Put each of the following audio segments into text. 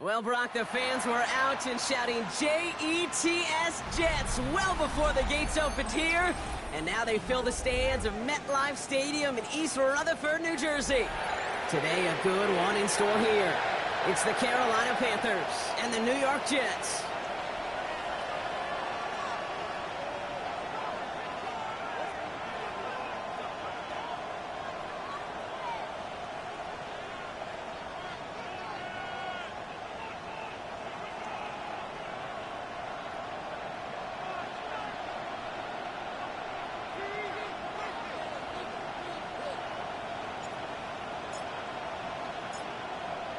Well, Brock, the fans were out and shouting J-E-T-S, Jets, well before the gates opened here. And now they fill the stands of MetLife Stadium in East Rutherford, New Jersey. Today, a good one in store here. It's the Carolina Panthers and the New York Jets.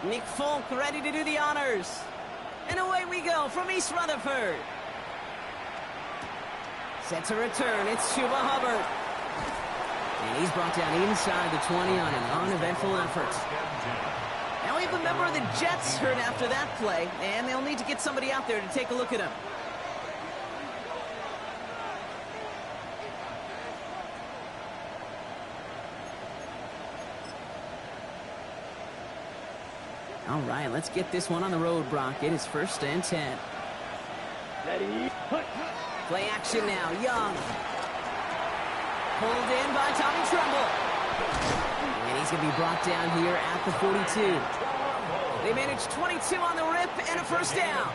Nick Folk ready to do the honors. And away we go from East Rutherford. Set to return, it's Chuba Hubbard. And he's brought down inside the 20 on an uneventful effort. Now we have a member of the Jets hurt after that play, and they'll need to get somebody out there to take a look at him. All right, let's get this one on the road, Brock. It is 1st and 10. Ready? Play action now. Young. Pulled in by Tommy Tremble. And he's going to be brought down here at the 42. They managed 22 on the rip and a first down.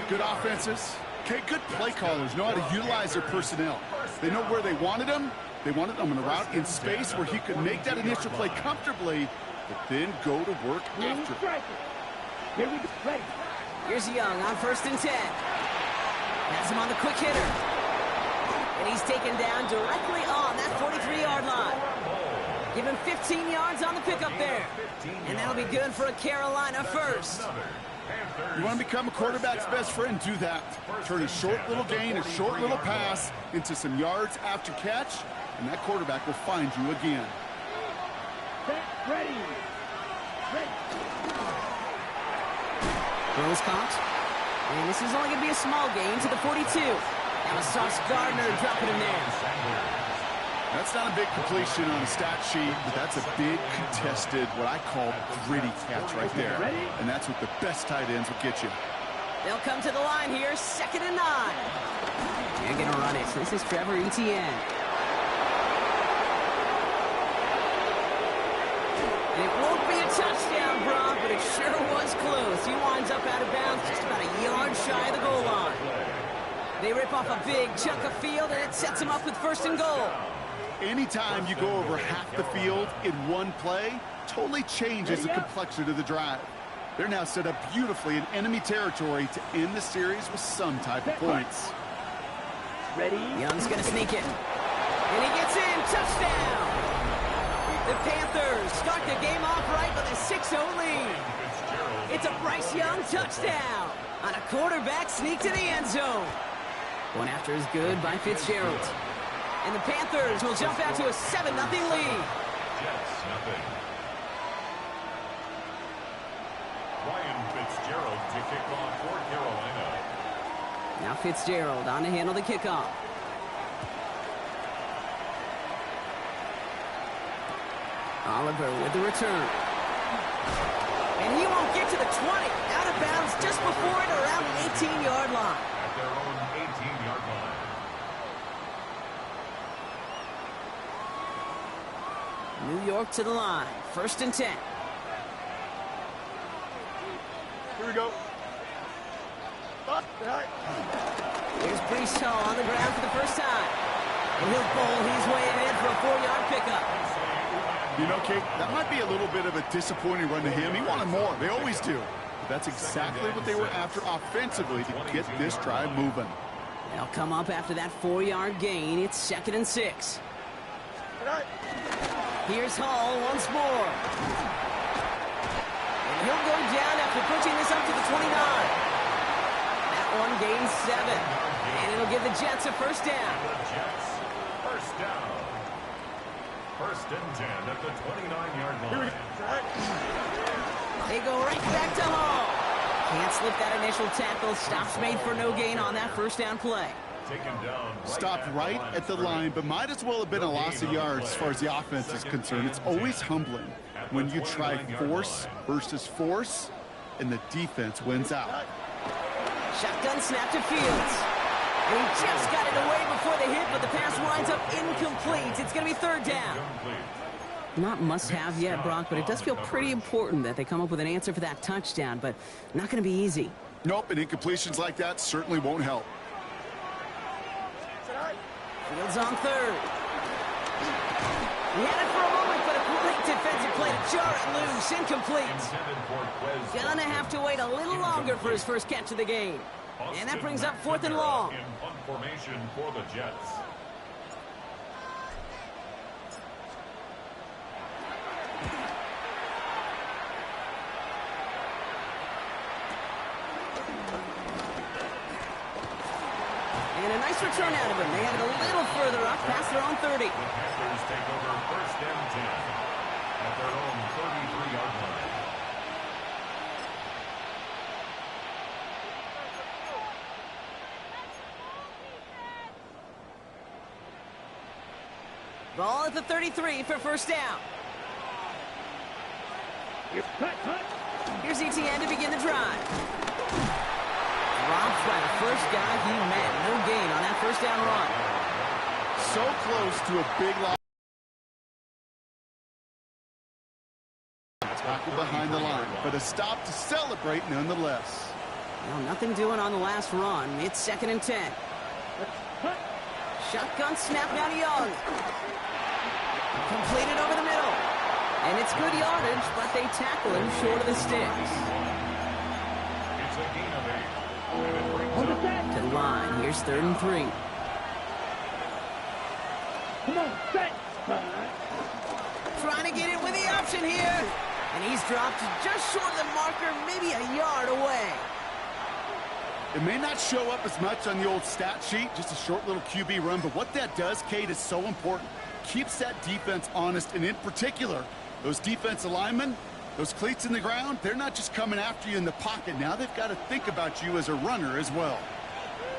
Good offenses. Okay, good play callers know how to utilize their personnel. They know where they wanted him. They wanted him in a route in space where he could make that initial play comfortably, but then go to work after. Here we go. Here's Young on 1st and 10. Has him on the quick hitter. And he's taken down directly on that 43-yard line. Give him 15 yards on the pickup there. And that'll be good for a Carolina first. You want to become a quarterback's best friend, do that. Turn a short little gain, a short little pass into some yards after catch, and that quarterback will find you again. Ready. Bills caught. And this is only going to be a small gain to the 42. Now a Sauce Gardner dropping him there. That's not a big completion on a stat sheet, but that's a big contested, what I call gritty catch right there. And that's what the best tight ends will get you. They'll come to the line here, 2nd and 9. They're going to run it. This is Trevor Etienne. It won't be a touchdown, Brock, but it sure was close. He winds up out of bounds just about a yard shy of the goal line. They rip off a big chunk of field, and it sets him up with 1st and goal. Anytime you go over half the field in one play, totally changes the complexion of the drive. They're now set up beautifully in enemy territory to end the series with some type of points. Ready? Young's going to sneak it. And he gets in. Touchdown! The Panthers start the game off right with a 6-0 lead. It's a Bryce Young touchdown on a quarterback sneak to the end zone. One after is good by Fitzgerald. And the Panthers will jump out to a 7-0 lead. Jets, nothing. Ryan Fitzgerald to kick off for Carolina. Now Fitzgerald on to handle the kickoff. Oliver with the return. And he won't get to the 20. Out of bounds just before it around the 18-yard line. At their own 18-yard line. New York to the line. 1st and 10. Here we go. Here's Brees Hall on the ground for the first time. And he'll bowl his way ahead for a 4-yard pickup. You know, Kate, that might be a little bit of a disappointing run to him. He wanted more. They always do. But that's exactly what they were after offensively to get this drive moving. They'll come up after that 4-yard gain. It's 2nd and 6. Here's Hall once more. And he'll go down after pushing this up to the 29. That one gains 7. And it'll give the Jets a first down. The Jets, first down. 1st and 10 at the 29-yard line. They go right back to Hall. Can't slip that initial tackle. Stops made for no gain on that first down play. Taken down. Stopped right at the line, but might as well have been a loss of yards as far as the offense is concerned. It's always humbling when you try force versus force, and the defense wins out. Shotgun snap to Fields. And he just got it away before the hit, but the pass winds up incomplete. It's going to be third down. Not must-have yet, Brock, but it does feel pretty important that they come up with an answer for that touchdown, but not going to be easy. Nope, and incompletions like that certainly won't help. Fields on third. He had it for a moment, but a great defensive play to jar it loose. Incomplete. Gonna have to wait a little longer for his first catch of the game. And that brings up 4th and long. In punt formation for the Jets. And a nice return out of him. They have it a little further up past their own 30. The Panthers take over 1st and 10 at their own 33-yard line. Ball at the 33 for first down. Here's ETN to begin the drive. Dropped by the first guy he met. No gain on that first down run. So close to a big loss. Tackle behind the line, but a stop to celebrate nonetheless. Well, nothing doing on the last run. It's 2nd and 10. Shotgun snap now to Young. Completed over the middle. And it's good yardage, but they tackle him short of the sticks. It's a gain of 8. And it brings up To the line. Here's 3rd and 3. Come on, set. Trying to get in with the option here. And he's dropped just short of the marker, maybe a yard away. It may not show up as much on the old stat sheet, just a short little QB run, but what that does, Kate, is so important. Keeps that defense honest, and in particular, those defensive linemen, those cleats in the ground, they're not just coming after you in the pocket. Now they've got to think about you as a runner as well.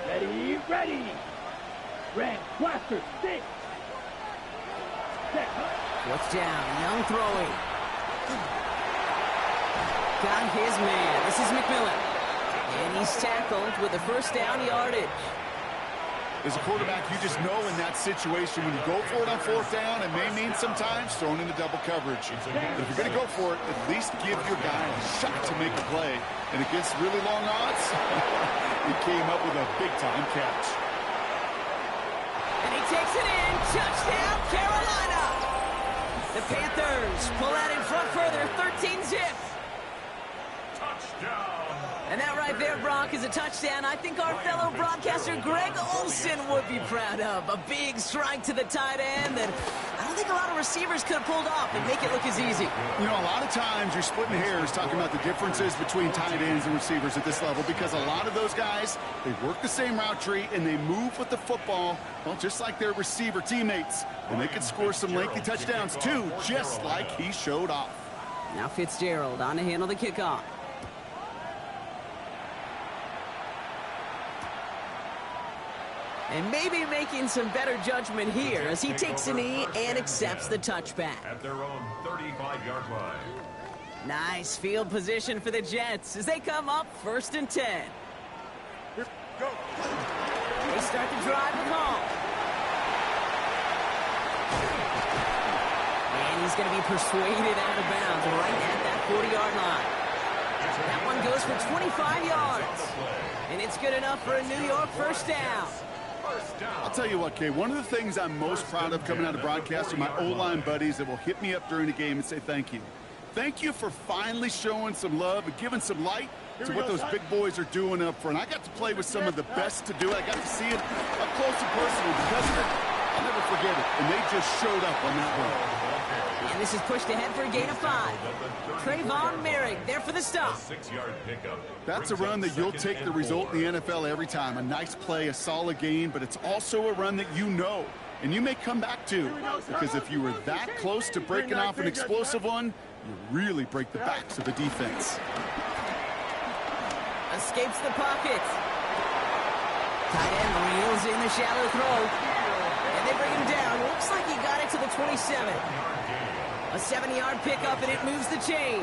Ready, ready. Red, blaster, stick. Set. What's down? Young throwing. Got his man. This is McMillan. And he's tackled with the first down yardage. As a quarterback, you just know in that situation when you go for it on 4th down, it may mean sometimes throwing into double coverage. But if you're going to go for it, at least give your guy a shot to make a play. And against really long odds, he came up with a big-time catch. And he takes it in. Touchdown, Carolina. The Panthers pull out in front further, 13-zip. touchdown. And that right there, Brock, is a touchdown I think our fellow broadcaster Greg Olsen would be proud of. A big strike to the tight end that I don't think a lot of receivers could have pulled off and make it look as easy. You know, a lot of times you're splitting hairs talking about the differences between tight ends and receivers at this level because a lot of those guys, they work the same route tree and they move with the football, well, just like their receiver teammates. And they can score some lengthy touchdowns too, just like he showed off. Now Fitzgerald on to handle the kickoff. And maybe making some better judgment here as he takes a knee and accepts the touchback. At their own 35-yard line. Nice field position for the Jets as they come up 1st and 10. Here, go. They start the drive with Hall. And he's going to be persuaded out of bounds right at that 40-yard line. That one goes for 25 yards. And it's good enough for a New York first down. I'll tell you what, Kay, one of the things I'm most proud of coming out of broadcast are my O-line buddies that will hit me up during the game and say thank you. Thank you for finally showing some love and giving some light to what those big boys are doing up front. I got to play with some of the best to do it. I got to see it up close and personal. Because of it, I'll never forget it. And they just showed up on that run. And this is pushed ahead for a gain of 5. Trayvon Merrick there for the stop. 6-yard pickup. That's a run that you'll take the result in the NFL every time. A nice play, a solid gain, but it's also a run that you know. And you may come back to. Because if you were that close to breaking off an explosive one, you really break the backs of the defense. Escapes the pocket. Tight end reels in the shallow throw. And they bring him down. Looks like he got it to the 27. A 70-yard pickup, and it moves the chains.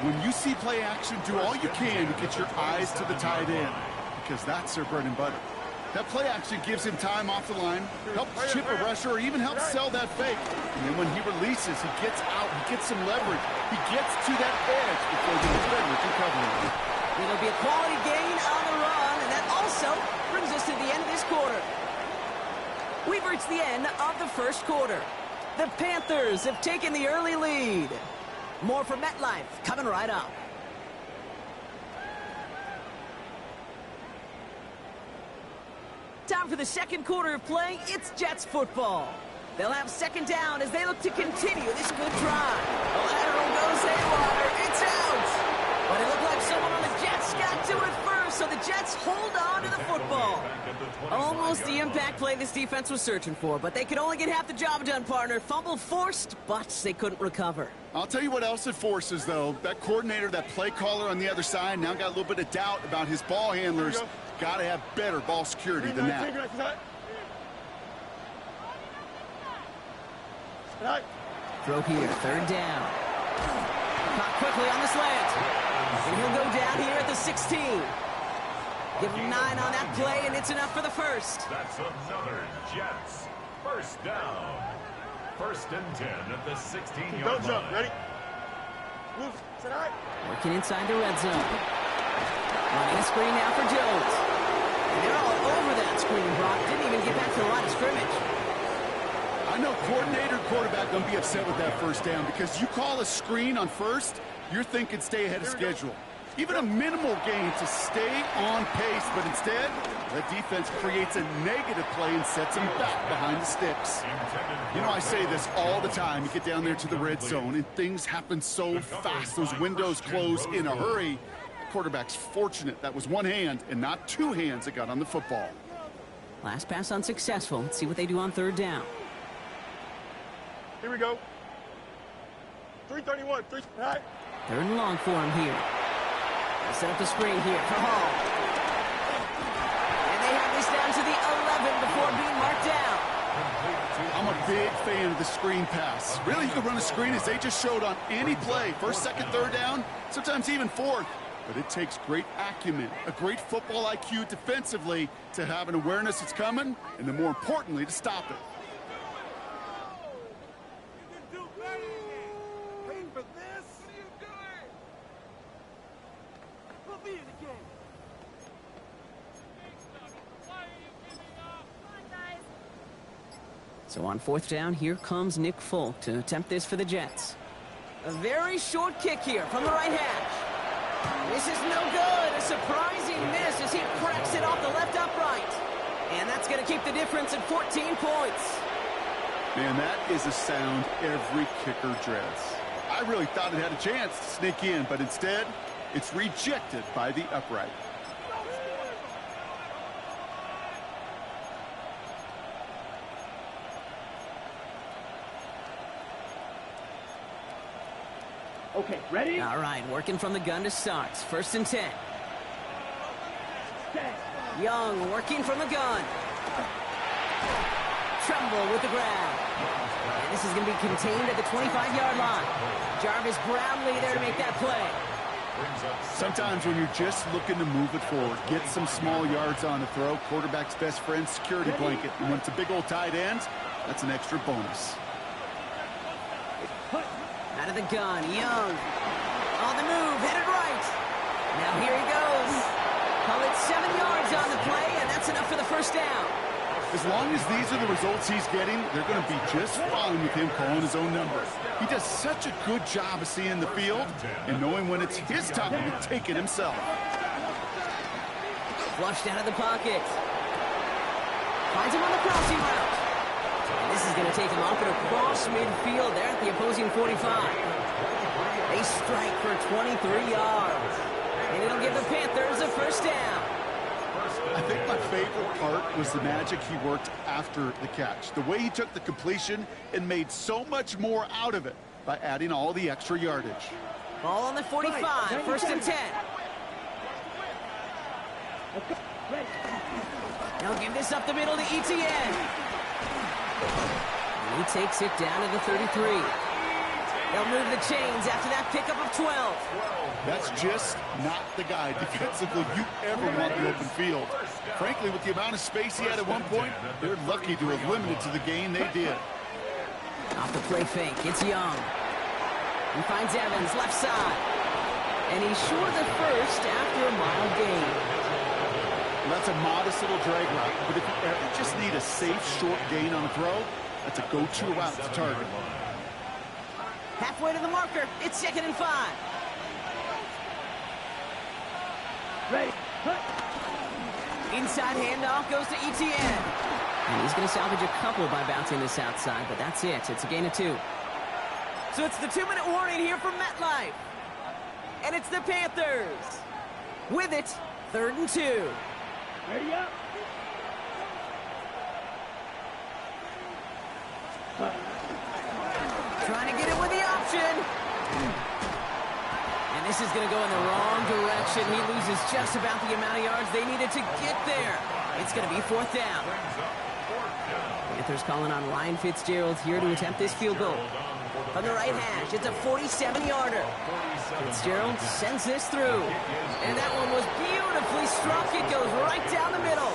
When you see play action, do all you can to get your eyes to the tight end, because that's their bread and butter. That play action gives him time off the line, helps chip a rusher, or even helps sell that fake. And then when he releases, he gets out, he gets some leverage. He gets to that edge before the defender can cover him. It'll be a quality gain on the run, and that also brings us to the end of this quarter. We've reached the end of the first quarter. The Panthers have taken the early lead. More from MetLife coming right up. Time for the second quarter of play. It's Jets football. They'll have second down as they look to continue this good drive. The lateral goes haywire. It's out. But it looked like someone on the Jets got to it first, so the Jets hold on to the football. Almost the impact play this defense was searching for, but they could only get half the job done, partner. Fumble forced, but they couldn't recover. I'll tell you what else it forces, though. That coordinator, that play caller on the other side, now got a little bit of doubt about his ball handlers. Got to have better ball security than that. Throw here, third down. Caught quickly on the slant. And he'll go down here at the 16. Give him 9 on that play, and it's enough for the first. That's another Jets first down. First and 10 at the 16-yard line. Don't jump. Ready? Move. Working inside the red zone. Running a screen now for Jones. And they're all over that screen, Brock. Didn't even get back to the line of scrimmage. I know coordinator quarterback going to be upset with that first down because you call a screen on first, you're thinking stay ahead of schedule. Even a minimal gain to stay on pace, but instead, the defense creates a negative play and sets them back behind the sticks. You know, I say this all the time. You get down there to the red zone, and things happen so fast. Those windows close in a hurry. The quarterback's fortunate that was one hand and not two hands that got on the football. Last pass unsuccessful. Let's see what they do on third down. Here we go. 331. Third and long for him here. They set up the screen here for Hall. And they have this down to the 11 before being marked down. I'm a big fan of the screen pass. Really, you can run a screen as they just showed on any play. First, second, third down, sometimes even fourth. But it takes great acumen, a great football IQ defensively to have an awareness it's coming, and then more importantly, to stop it. So on fourth down, here comes Nick Folk to attempt this for the Jets. A very short kick here from the right hash. This is no good. A surprising miss as he cracks it off the left upright. And that's going to keep the difference at 14 points. Man, that is a sound every kicker dreads. I really thought it had a chance to sneak in, but instead, it's rejected by the upright. Okay, ready? All right, working from the gun to start. First and 10. Young working from the gun. Tremble with the grab. And this is going to be contained at the 25-yard line. Jarvis Brownlee there to make that play. Sometimes when you're just looking to move it forward, get some small yards on the throw, quarterback's best friend, security blanket. And when it's a big old tight end, that's an extra bonus. Out of the gun, Young. On the move, headed right. Now here he goes. Call it 7 yards on the play, and that's enough for the first down. As long as these are the results he's getting, they're going to be just fine with him calling his own number. He does such a good job of seeing the field and knowing when it's his time to take it himself. Flushed out of the pocket. Finds him on the crossing route. And this is going to take him off and across midfield there at the opposing 45. They strike for 23 yards. And it'll give the Panthers a first down. I think my favorite part was the magic he worked after the catch. The way he took the completion and made so much more out of it by adding all the extra yardage. Ball on the 45, first and 10. They'll give this up the middle to ETN. And he takes it down to the 33. They'll move the chains after that pickup of 12. That's just not the guy defensively you ever want in the open field. Frankly, with the amount of space he had at one point, they're lucky to have limited to the gain they did. Off the play fake, it's Young. He finds Evans, left side. And he's short of the first after a mild gain. That's a modest little drag route, but if you ever just need a safe, short gain on a throw, that's a go-to route to target. Halfway to the marker, it's 2nd and 5. Ready. Inside handoff goes to Etienne. And he's going to salvage a couple by bouncing this outside, but that's it. It's a gain of 2. So it's the 2-minute warning here from MetLife. And it's the Panthers. With it, 3rd and 2. Ready up. Trying to get it with the option. And this is going to go in the wrong direction. He loses just about the amount of yards they needed to get there. It's going to be 4th down. Panthers calling on Ryan Fitzgerald here to attempt this field goal. From the right hash, it's a 47-yarder. Fitzgerald sends this through. And that one was beautifully struck. It goes right down the middle.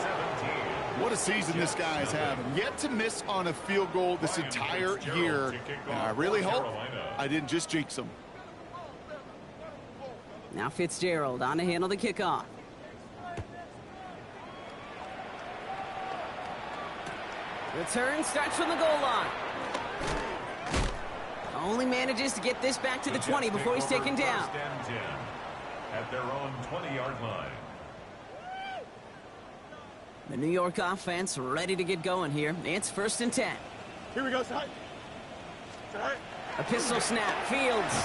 What a season this guy is having. Yet to miss on a field goal this entire year. And I really hope I didn't just jinx him. Now Fitzgerald on to handle the kickoff. Return starts from the goal line. Only manages to get this back to the 20 before he's taken down. At their own 20-yard line. The New York offense ready to get going here. It's 1st and 10. Here we go, side. Side. A pistol snap. Fields.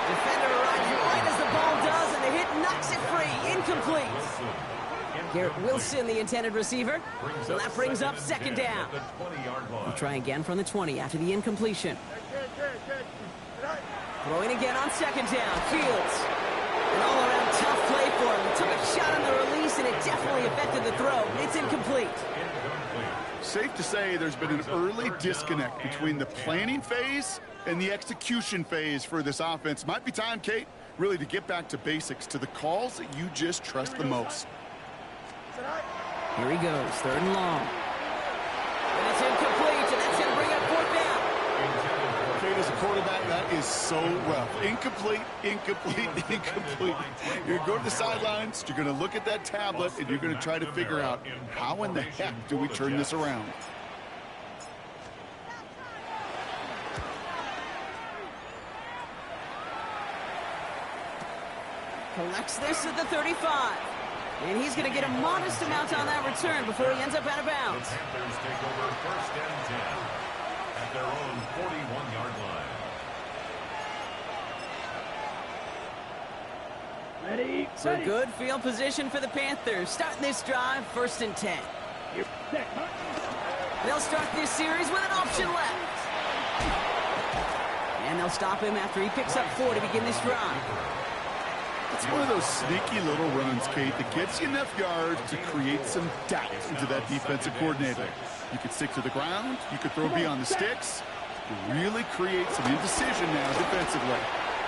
Defender arrives right as the ball does, and the hit knocks it free. Incomplete. Garrett Wilson, the intended receiver. So that brings up 2nd down. We'll try again from the 20 after the incompletion. Throwing again on 2nd down. Fields. An all-around tough play for him. He took a shot on the release, and it definitely affected the throw. It's incomplete. Safe to say there's been an early disconnect between the planning phase and the execution phase for this offense. Might be time, Kate, really to get back to basics, to the calls that you just trust the most. Here he goes, 3rd and long. And it's incomplete, and that's going to bring up 4th down. Kate, as a quarterback, that is so rough. Incomplete, incomplete, incomplete. You're going to go to the sidelines, you're going to look at that tablet, and you're going to try to figure out how in the heck do we turn this around. Collects this at the 35. And he's going to get a modest amount on that return before he ends up out of bounds. The Panthers take over 1st and 10 at their own 41-yard line. Ready. So Ready. good field position for the Panthers. Starting this drive, 1st and 10. You're set. They'll start this series with an option left. And they'll stop him after he picks up 4 to begin this drive. It's one of those sneaky little runs, Kate, that gets you enough yards to create some doubt into that defensive coordinator. You could stick to the ground, you could throw beyond the sticks, you really create some indecision now defensively.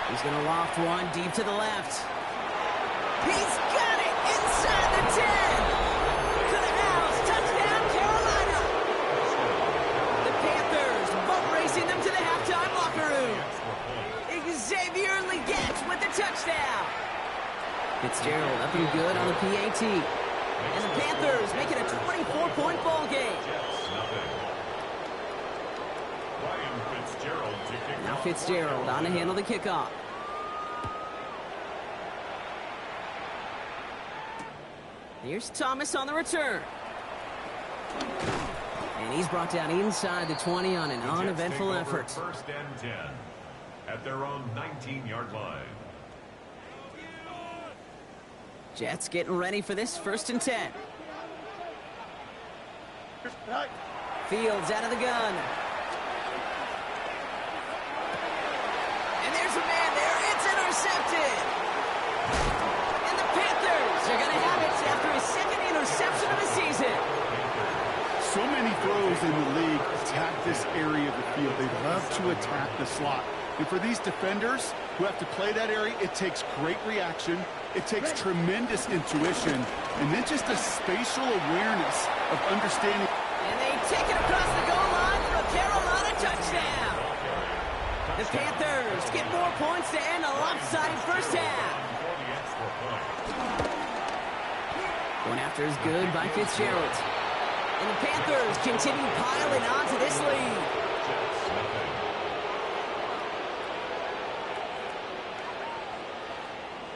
He's going to loft one deep to the left. He's got it inside the 10. To the house, touchdown Carolina. The Panthers boat racing them to the halftime locker room. Xavier Legette with the touchdown. Fitzgerald up and good on the PAT. And the Panthers make it a 24-point ball game. Now Fitzgerald on to handle the kickoff. Here's Thomas on the return. And he's brought down inside the 20 on an uneventful effort. 1st and 10 at their own 19-yard line. Jets getting ready for this 1st and 10. Fields out of the gun. And there's a man there. It's intercepted. And the Panthers are going to have it after his 2nd interception of the season. So many throws in the league attack this area of the field. They love to attack the slot. And for these defenders who have to play that area, it takes great reaction. It takes tremendous intuition. And then just a spatial awareness of understanding. And they take it across the goal line for a Carolina touchdown. The Panthers get more points to end a lopsided first half. Going after is good by Fitzgerald. And the Panthers continue piling on to this lead.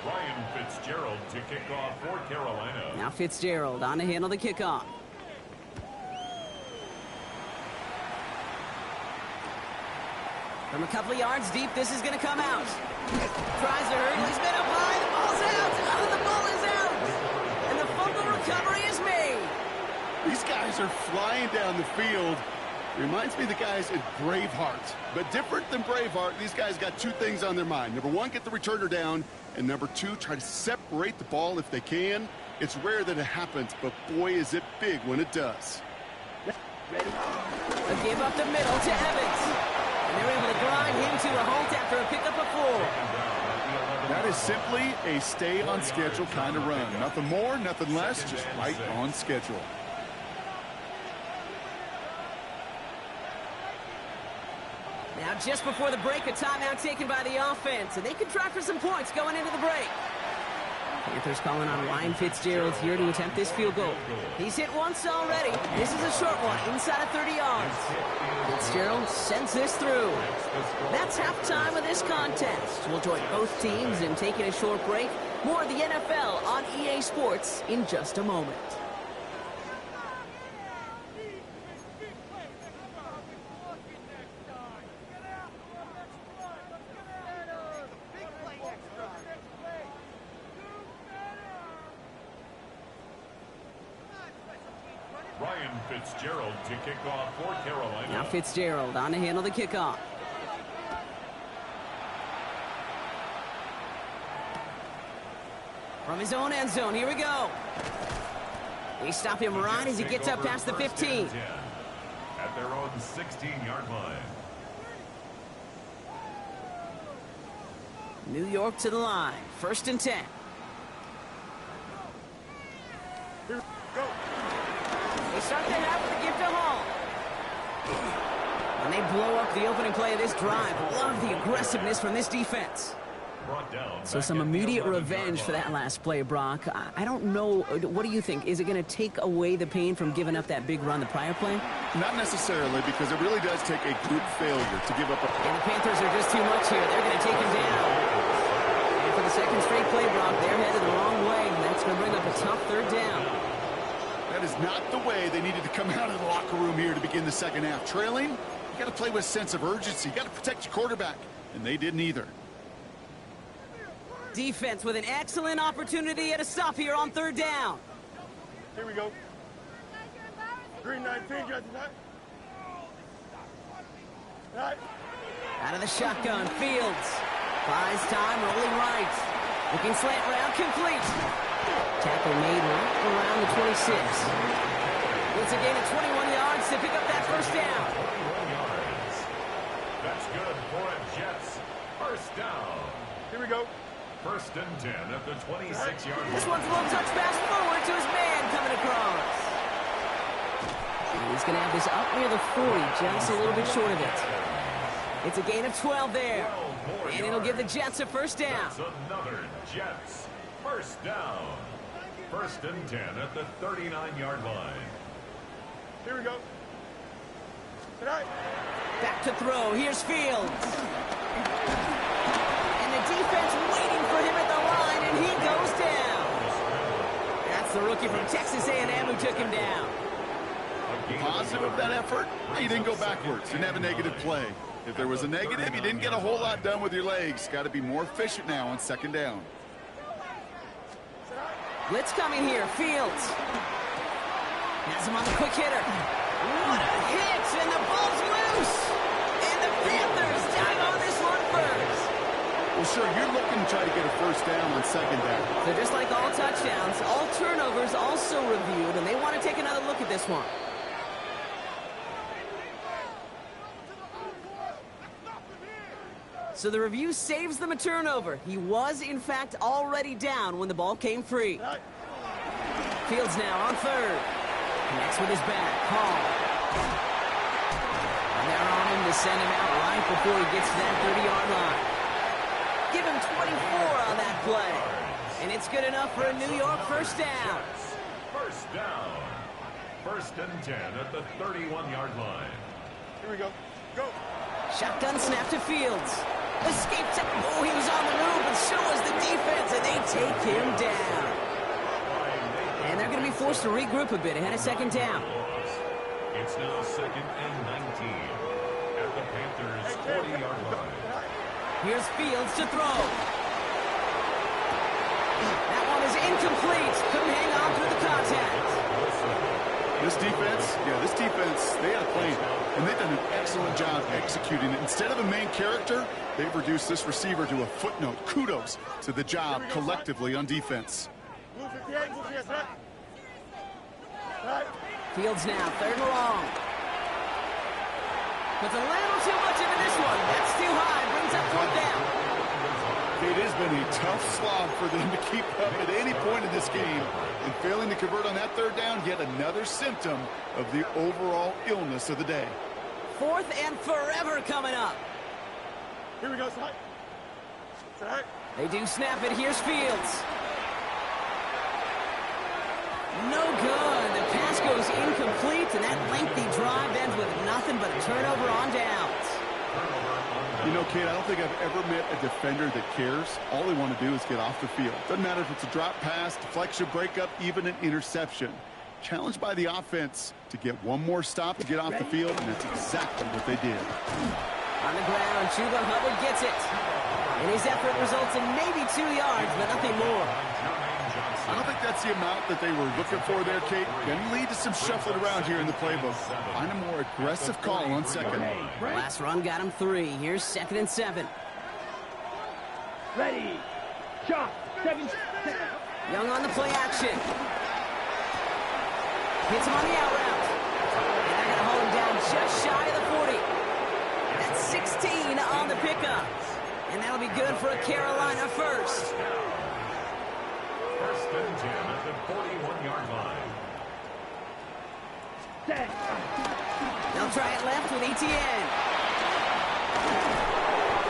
Ryan Fitzgerald to kick off for Carolina. Now Fitzgerald on to handle the kickoff. From a couple of yards deep, this is going to come out. Tries to hurdle. He's been up high. The ball's out. Oh, the ball is out. And the fumble recovery is made. These guys are flying down the field. Reminds me of the guys at Braveheart. But different than Braveheart, these guys got two things on their mind. Number one, get the returner down. And number two, try to separate the ball if they can. It's rare that it happens, but boy, is it big when it does. A give up the middle to Evans. And they're able to grind him to a halt after a pickup of 4. That is simply a stay on schedule kind of run. Nothing more, nothing less, just right on schedule. Now just before the break, a timeout taken by the offense. And they can try for some points going into the break. Panthers calling on Ryan Fitzgerald here to attempt this field goal. He's hit once already. This is a short one, inside of 30 yards. Fitzgerald sends this through. That's halftime of this contest. We'll join both teams in taking a short break. More of the NFL on EA Sports in just a moment. Ryan Fitzgerald to kick off for Carolina. Now Fitzgerald on to handle the kickoff. From his own end zone, here we go. They stop him right as he gets up past the 15. At their own 16-yard line. New York to the line, 1st and 10. Here, go. They start the half with a gift to Hall. And they blow up the opening play of this drive. Love the aggressiveness from this defense. So some immediate revenge for that last play, Brock. I don't know. What do you think? Is it going to take away the pain from giving up that big run the prior play? Not necessarily, because it really does take a good failure to give up a... And the Panthers are just too much here. They're going to take him down. And for the second straight play, Brock, they're headed the wrong way. And that's going to bring up a tough 3rd down. That is not the way they needed to come out of the locker room here to begin the second half. Trailing, you got to play with a sense of urgency. You got to protect your quarterback, and they didn't either. Defense with an excellent opportunity at a stop here on 3rd down. Here we go. Green 19, judge tonight. Right. Out of the shotgun, Fields. Buys time, rolling right. Looking slant route, complete. Tackle made right around the 26. It's a gain of 21 yards to pick up that 1st down. 21 yards. That's good for a Jets 1st down. Here we go. 1st and 10 at the 26-yard line. This one's a little touch pass forward to his man coming across. And he's going to have this up near the 40, just a little bit short of it. It's a gain of 12 there. And it'll give the Jets a 1st down. That's another Jets 1st down. 1st and 10 at the 39-yard line. Here we go. Tonight. Back to throw. Here's Fields. And the defense waiting for him at the line, and he goes down. That's the rookie from Texas A&M who took him down. Positive of that effort, he didn't go backwards. Didn't have a negative play. If there was a negative, you didn't get a whole lot done with your legs. Got to be more efficient now on 2nd down. Blitz coming here. Fields. Has him on the quick hitter. What a hit, and the ball's loose. And the Panthers dive on this one first. Well, sure, you're looking to try to get a 1st down on 2nd down. So just like all touchdowns, all turnovers also reviewed, and they want to take another look at this one. So the review saves them a turnover. He was, in fact, already down when the ball came free. Fields now on third. Connects with his back. Hall. And they're on him to send him out right before he gets to that 30-yard line. Give him 24 on that play. And it's good enough for a New York first down. First down. First and 10 at the 31-yard line. Here we go. Go. Shotgun snap to Fields. Escaped. Oh, he was on the move, and so was the defense, and they take him down. And they're going to be forced to regroup a bit ahead of second down. It's now second and 19 at the Panthers' 40-yard line. Here's Fields to throw. That one is incomplete. Couldn't hang on through the contact. This defense, they had a plan, and they've done an excellent job executing it. Instead of a main character, they've reduced this receiver to a footnote. Kudos to the job collectively on defense. Fields now, third and long. Puts a little too much into this one. That's too high. Brings up fourth down. It has been a tough slog for them to keep up at any point in this game. And failing to convert on that third down, yet another symptom of the overall illness of the day. Fourth and forever coming up. Here we go, side. Side. They do snap it. Here's Fields. No good. The pass goes incomplete, and that lengthy drive ends with nothing but a turnover on downs. You know, Kate, I don't think I've ever met a defender that cares. All they want to do is get off the field. Doesn't matter if it's a drop pass, deflection, breakup, even an interception. Challenged by the offense to get one more stop to get off the field, and that's exactly what they did. On the ground, Chuba Hubbard gets it. And his effort results in maybe 2 yards, but nothing more. I don't think that's the amount that they were looking for there, Kate. Going to lead to some shuffling around here in the playbook. Find a more aggressive call on second. Last run got him 3. Here's second and 7. Ready. Shot. 7. Young on the play action. Hits him on the out route. And they're going to hold him down just shy of the 40. That's 16 on the pickup. And that'll be good for a Carolina first. First and 10 at the 41-yard line. Set. They'll try it left with ETN.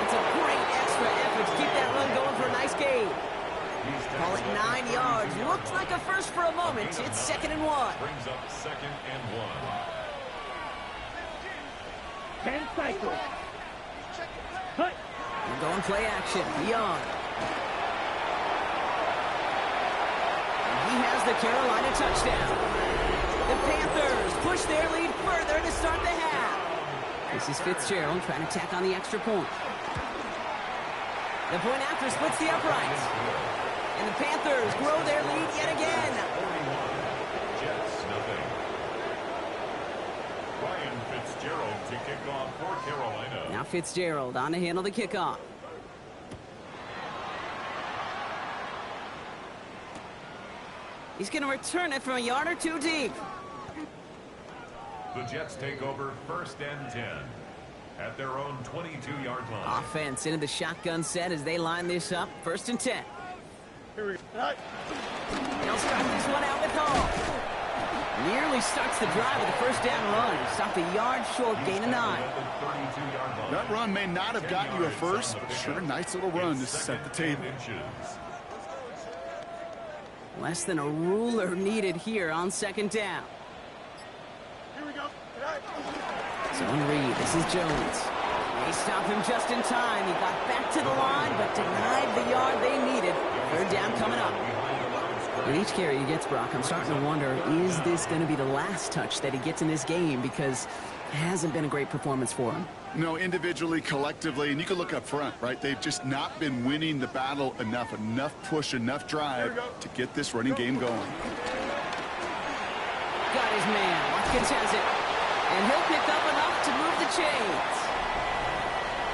It's a great extra effort to keep that run going for a nice gain. Call it 9 yards. Looked like a first for a moment. It's second and 1. Brings up second and 1. 10 cycles. Cut. We're going play action. Young. He has the Carolina touchdown. The Panthers push their lead further to start the half. This is Fitzgerald trying to tack on the extra point. The point after splits the uprights. And the Panthers grow their lead yet again. 41. Jets, nothing. Ryan Fitzgerald to kick off for Carolina. Now Fitzgerald on to handle the kickoff. He's going to return it from a yard or 2 deep. The Jets take over first and 10 at their own 22-yard line. Offense into the shotgun set as they line this up. First and 10. Here we go. They'll start this one out with Hall. Nearly starts the drive with a first down run. Stopped a yard short, gain of 9. That run may not have gotten you a first, but sure, nice little run to set the table. Less than a ruler needed here on second down. Here we go. Zone read. This is Jones. They stop him just in time. He got back to the line, but denied the yard they needed. Third down coming up. With each carry he gets, Brock, I'm starting to wonder, is this going to be the last touch that he gets in this game? Because it hasn't been a great performance for him. No, individually, collectively, and you can look up front, right? They've just not been winning the battle enough push, enough drive to get this running game going. Got his man. Watkins has it. And he'll pick up enough to move the chains.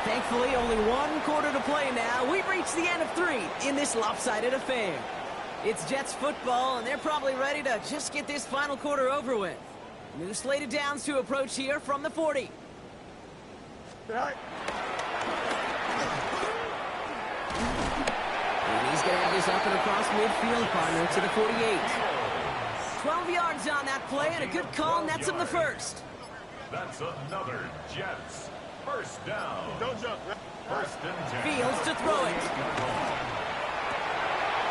Thankfully, only 1 quarter to play now. We've reached the end of 3 in this lopsided affair. It's Jets football, and they're probably ready to just get this final quarter over with. New slated downs to approach here from the 40. And he's going to have this up and across midfield, partner, to the 48. 12 yards on that play, and a good call nets him the first. That's another Jets. First down. Don't jump. First and 10. Fields to throw it.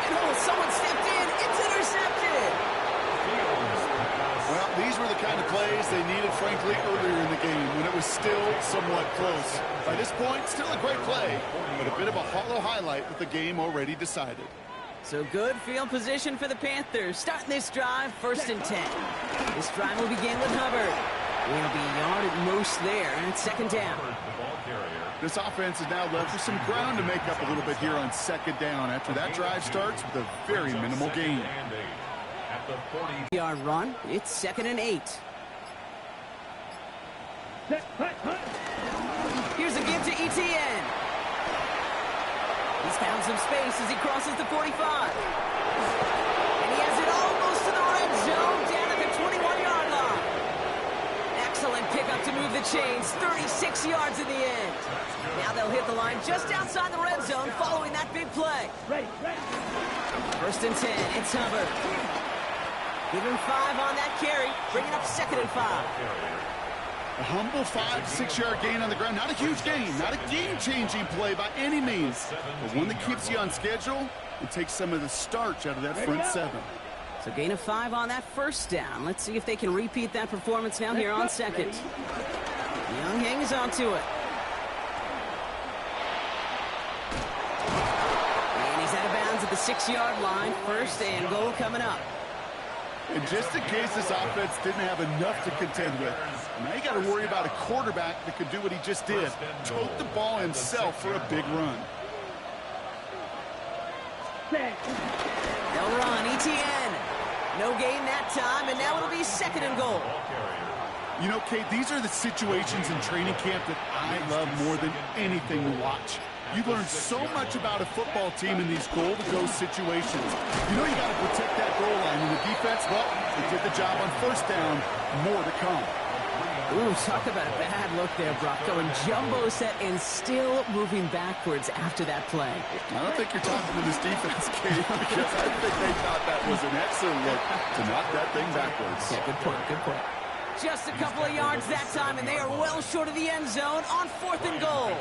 And oh, someone stepped in. It's intercepted. Well, these were the kind of plays they needed, frankly, earlier in the game when it was still somewhat close. By this point, still a great play, but a bit of a hollow highlight with the game already decided. So good field position for the Panthers. Starting this drive, first and 10. This drive will begin with Hubbard. He'll be a yard at most there, and it's second down. This offense is now left with some ground to make up a little bit here on second down after that drive starts with a very minimal gain. At the 40-yard run, it's second and 8. Set, hut, hut. Here's a give to ETN. He's found some space as he crosses the 45. And he has it almost to the red zone, down at the 21-yard line. Excellent pickup to move the chains, 36 yards in the end. Now they'll hit the line just outside the red zone following that big play. Ready, ready. First and 10, it's Hubbard. Give him 5 on that carry, bringing up second and 5. A humble 5-6-yard gain on the ground. Not a huge gain, not a game-changing play by any means, but one that keeps you on schedule and takes some of the starch out of that front seven. So gain of 5 on that first down. Let's see if they can repeat that performance now here on second. Young hangs on to it. And he's out of bounds at the 6-yard line. First and goal coming up. And just in case this offense didn't have enough to contend with, now you got to worry about a quarterback that could do what he just did, tote the ball himself for a big run. They'll run, ETN. No gain that time, and now it'll be second and goal. You know, Kate, these are the situations in training camp that I love more than anything to watch. You learn so much about a football team in these goal-to-go situations. You know you got to protect that goal line, and the defense, well, they did the job on first down. More to come. Ooh, talk about a bad look there, Brock. Going jumbo set and still moving backwards after that play. I don't think you're talking to this defense, Kate, because I think they thought that was an excellent look to knock that thing backwards. Yeah, good point, good point. Just a couple of yards that time, and they are well short of the end zone on fourth and goal.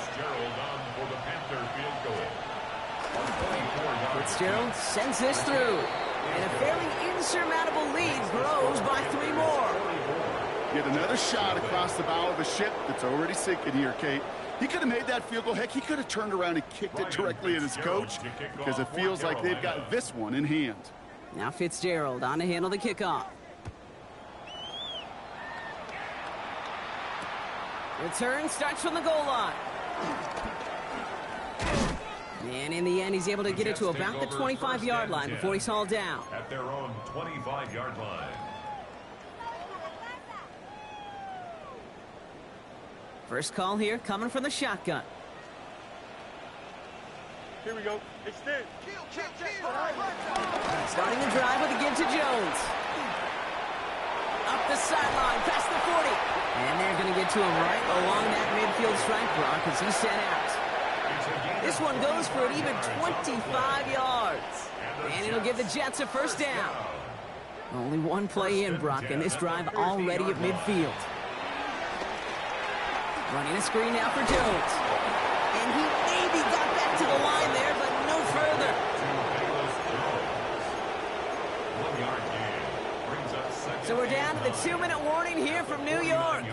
Fitzgerald sends this through, and a fairly insurmountable lead grows by 3 more. Get another shot across the bow of a ship that's already sinking here, Kate. He could have made that field goal. Heck, he could have turned around and kicked it directly at his coach because it feels like they've got this one in hand. Now Fitzgerald on to handle the kickoff. Return starts from the goal line. And in the end, he's able to get it to about the 25-yard line before he's hauled down. At their own 25-yard line. First call here coming from the shotgun. Here we go. Extend. Starting the drive with a give to Jones. Up the sideline, past the 40. And they're going to get to him right along that midfield stripe, Brock, as he's sent out. This one goes for an even 25 yards. And it'll give the Jets a first down. Only one play in, Brock, and this drive already at midfield. Running a screen now for Jones. And he maybe got back to the line there, but no further. So we're down to the 2-minute warning here from New York.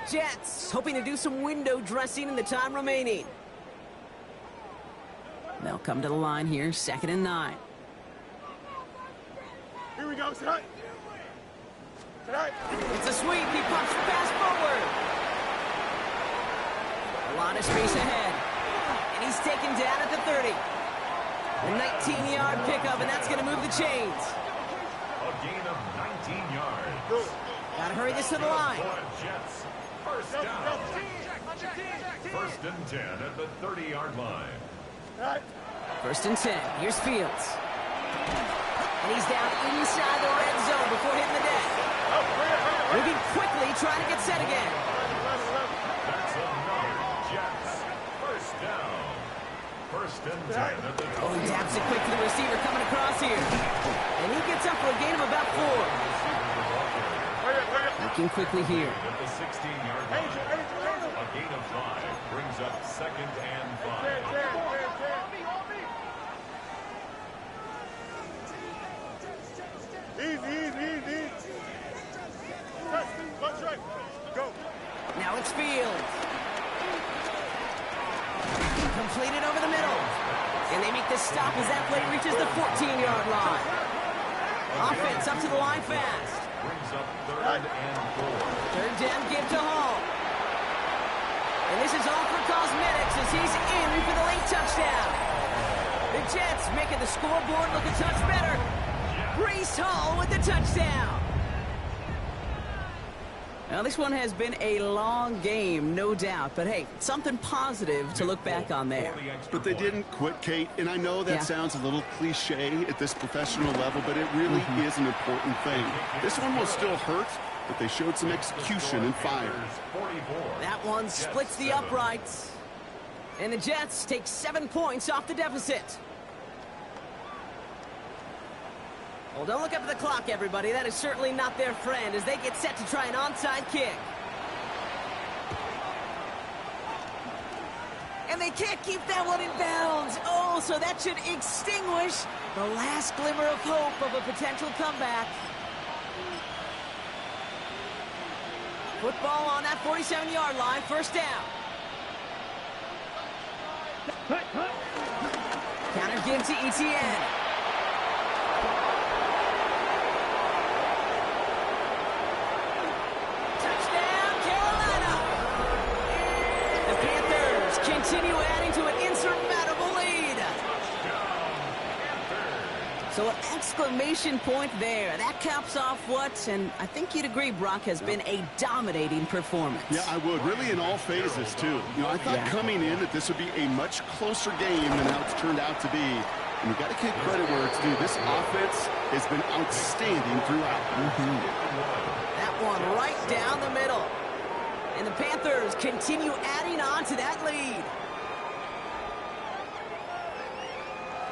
Jets hoping to do some window dressing in the time remaining. They'll come to the line here, second and 9. Here we go, tonight. Tonight. It's a sweep. He pops the pass forward. A lot of space ahead. And he's taken down at the 30. A 19-yard pickup, and that's going to move the chains. A gain of 19 yards. Got to hurry this to the line. Jets. First down. First and 10 at the 30-yard line. First and 10. Here's Fields. And he's down inside the red zone before hitting the deck. Moving quickly, trying to get set again. That's another Jets. First down. First First and 10 at the Oh, he taps it quick to the receiver coming across here. And he gets up for a gain of about 4. Looking quickly here. at the 16-yard line. A gain of 5 brings up second and 5. Easy. Touch right. Go. Now it's Fields. Completed over the middle. And they make the stop as that play reaches the 14-yard line. Offense up to the line fast. Brings up third and 4. Third down, give to Hall. And this is all for cosmetics as he's in for the late touchdown. The Jets making the scoreboard look a touch better. Breece Hall with the touchdown. Now, this one has been a long game, no doubt. But, hey, something positive to look back on there. But they didn't quit, Kate. And I know that sounds a little cliche at this professional level, but it really is an important thing. This one will still hurt, but they showed some execution and fire. That one splits the uprights. And the Jets take 7 points off the deficit. Well, don't look up at the clock, everybody. That is certainly not their friend as they get set to try an onside kick. And they can't keep that one in bounds. Oh, so that should extinguish the last glimmer of hope of a potential comeback. Football on that 47-yard line, first down. Counter give to Etienne. Continue adding to an insurmountable lead. So an exclamation point there. That caps off what, and I think you'd agree, Brock, has been a dominating performance. Yeah, I would. Really in all phases, too. You know, I thought coming in that this would be a much closer game than how it's turned out to be. And you've got to give credit where it's due. This offense has been outstanding throughout. That one right down the middle. And the Panthers continue adding on to that lead.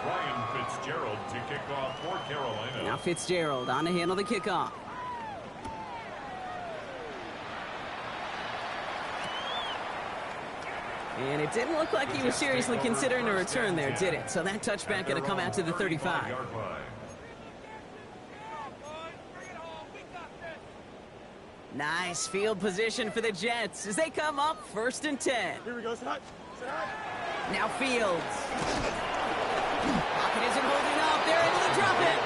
Ryan Fitzgerald to kick off for Carolina. Now Fitzgerald on to handle the kickoff. And it didn't look like he was seriously considering a return there, did it? So that touchback going to come out to the 35. Nice field position for the Jets as they come up first and 10. Here we go. Sit high. Now Fields. Pocket isn't holding up. They're able to drop it.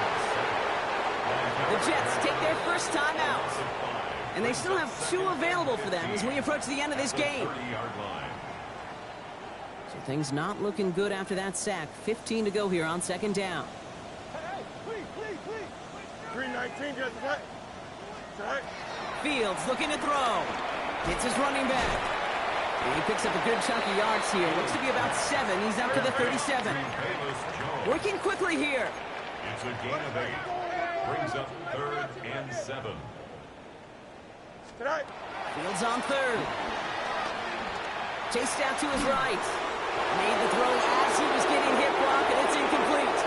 The Jets take their first time out. And they still have 2 available for them as we approach the end of this game. So things not looking good after that sack. 15 to go here on second down. Hey, please. 319, guys. Right. Fields looking to throw. Hits his running back. And he picks up a good chunk of yards here. Looks to be about 7. He's out to the 37. Working quickly here. It's a gain of 8. Brings up third and 7. Fields on third. Chased out to his right. Made the throw as he was getting hit block, and it's incomplete.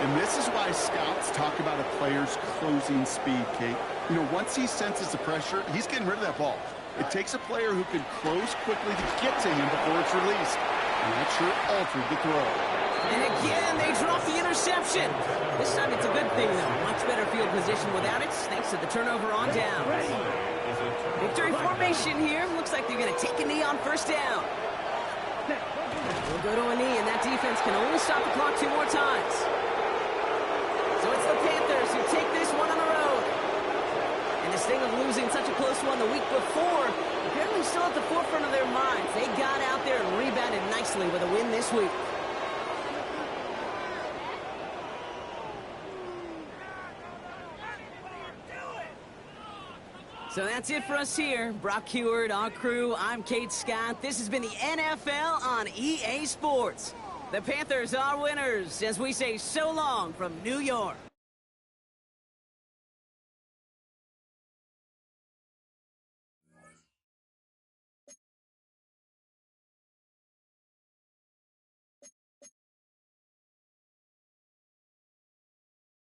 And this is why scouts talk about a player's closing speed, Kate. You know, once he senses the pressure, he's getting rid of that ball. It takes a player who can close quickly to get to him before it's released. And that sure altered the throw. And again, they drop the interception. This time it's a good thing, though. Much better field position without it, thanks to the turnover on down. Victory formation here. Looks like they're going to take a knee on first down. We'll go to a knee, and that defense can only stop the clock 2 more times. So it's the Panthers who take this one on the road. And this thing of losing such a close one the week before, apparently still at the forefront of their minds. They got out there and rebounded nicely with a win this week. So that's it for us here. Brock Heward, our crew, I'm Kate Scott. This has been the NFL on EA Sports. The Panthers are winners as we say so long from New York.